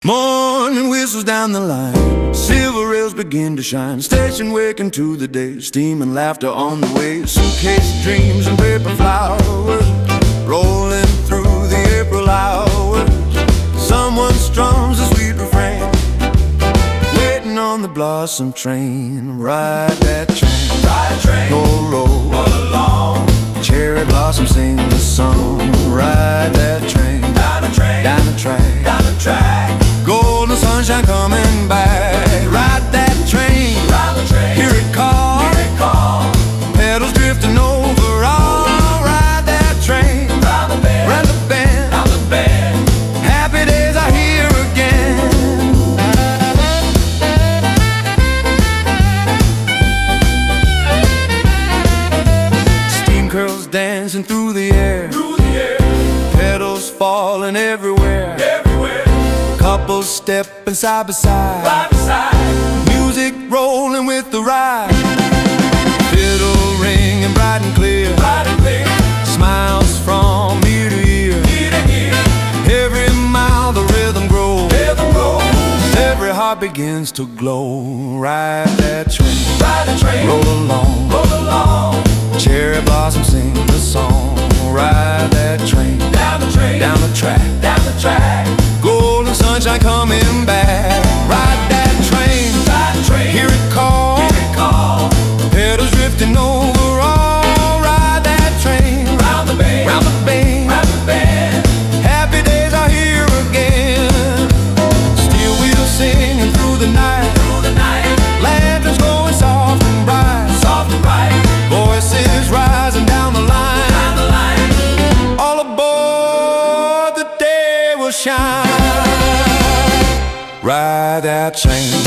Morning whistles down the line, silver rails begin to shine. Station waking to the day, steam and laughter on the way. Suitcase dreams and paper flowers, rolling through the April hours. Someone strums a sweet refrain, waiting on the blossom train. Ride that train, ride train, roll along. Cherry blossoms sing the song. Ride that train, down the train, down the track, down the track. Golden sunshine coming back. Ride that train, hear it call, pedals drifting over. I'll ride that train, round the bend, round the bend. Happy days are here again. Steam curls dancing through the air, pedals falling everywhere. Couples stepping side by side, music rolling with the ride. Fiddle ringing bright and clear, smiles from ear to ear. Every mile the rhythm grows, every heart begins to glow. Ride that train, roll along. Cherry blossoms sing the song. Ride that train, down the track. Golden sunshine coming back. Ride that train, hear it call, pedals drifting over. All ride that train, round the bend. Happy days are here again. Steel wheels singing through the night, lanterns going soft and bright, voices rising down the line. All aboard, the day will shine. Ride that train.